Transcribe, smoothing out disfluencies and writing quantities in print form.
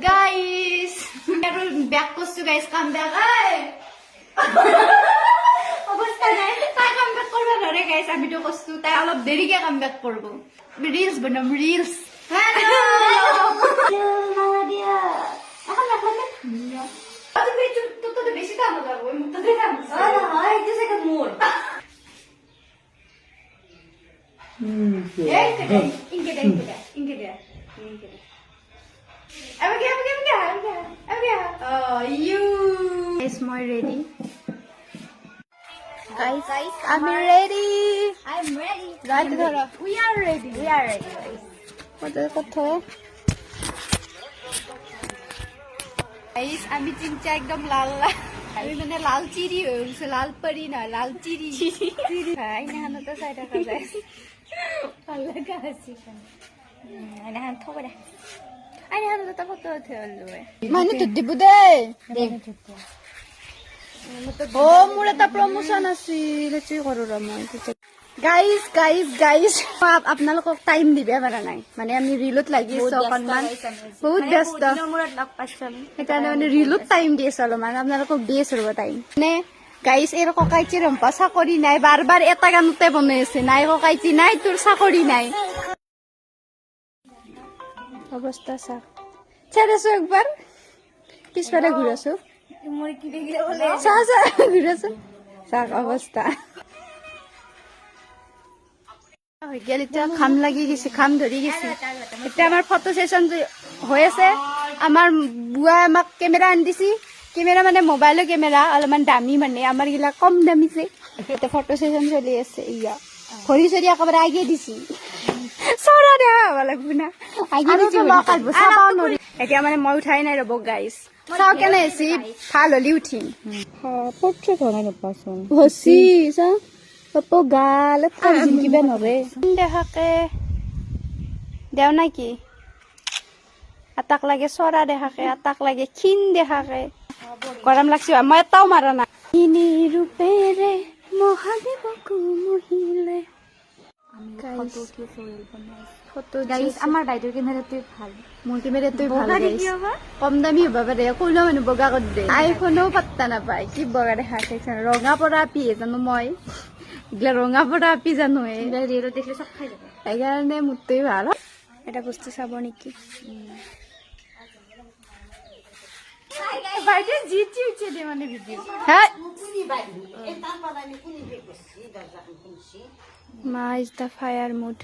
guys আৰু back করছো guys come back অবস্থা নাই তাই কাম ব্যাক করবে না রে গাইস আমি তো করছো তাই অলপ দেরিকে কাম ব্যাক করব রিলস বানাম রিলস হ্যালো মামা দিয়া এখন রাখলাম না আরে বে তো বেশি দাম লাগবে ওই মুখটা দেখে আমি হয় এটা সে কাজ মোর ইনকে দে you is my ready guys I'm ready right dharo we are ready guys ওদের কথা guys আমি চিনচা একদম লাল আমি মানে লাল চিরি হয়ে গেছে লাল পরি না লাল চিরি হ্যাঁ না না তো সাইডা কাজে ভালো কাছে আরে হান থবে না আরে হান তো ফটো উঠেললো মানে তো দিব দে ও মোরে তা প্রমোশন আছিল তুই করো র মই গাইস আপোনালোকক টাইম দিবে পাৰা নাই মানে আমি ৰিলত লাগি আছো অকনমান বহুত ব্যস্ত সেইকাৰণে মানে ৰিলত টাইম দি আছো অলপমান আপোনালোকক দি আছো ৰ'ব টাইম মানে গাইস এৰ ককাইচি ৰম্পা চাকৰি নাই বাৰ এটা গানতে বনাই আছে নাই ককাইচি নাই তোৰ চাকৰি নাই অৱস্থা চা চাইছো একবাৰ পিছফালে ঘূৰাছো চা ঘূৰাছো চাক অৱস্থা গেল এতিয়া খাম লাগি গেছে খাম ধৰি গেছে এতিয়া আমাৰ ফটো সেশন হৈ আছে আমাৰ বুৱা আমাক কেমেৰা আনি দিছি কেমেৰা মানে মোবাইলৰ কেমেৰা অলপমান দামী মানে আমাৰ গিলা কম দামী যে এতিয়া ফটো সেশন চলি আছে ইয়া ভৰি চৰি একেবাৰে আগে দিছি চৰা দে লাগব না আগে দিছি এতিয়া মানে মই উঠাই নাই ৰ'ব গাইছ চাও কেনে আছি ভাল হলি উঠিম portrait hono napason হসি চা পপো গাল কাজিন কিবা নৰে দেখাকে দেও নাকি আটাক লাগে চৰা দেখাকে আটাক লাগে ক্ষীণ দেখাকে গৰম লাগছে মই এটাও মাৰা নাই ইনি ৰূপেৰে মহাদেৱকো মহিলে ফটো গাইস আমাৰ বাইদেউৰ কেমেৰাটোৱে ভাল মোৰ কেমেৰাটোৱে ভাল গাইস কম দামী হ'ব পাৰে কইলা মানুহ বগা কৰি দে আইফোনও পাত্তা নাপায় কি বগা দেখা চাইছা ৰঙা পৰা পি জানো মই এগুলা ৰঙা পৰা পি জানো ৰিলত দেখিলে চব খাই যাব সেইকাৰণে মোৰটোৱে ভাল এটা বস্তু চাব নেকি বাইদেউ জিতি উঠে দে মানে ভিডিঅ হ্যাঁ মা ইজ দা ফায়ার মুড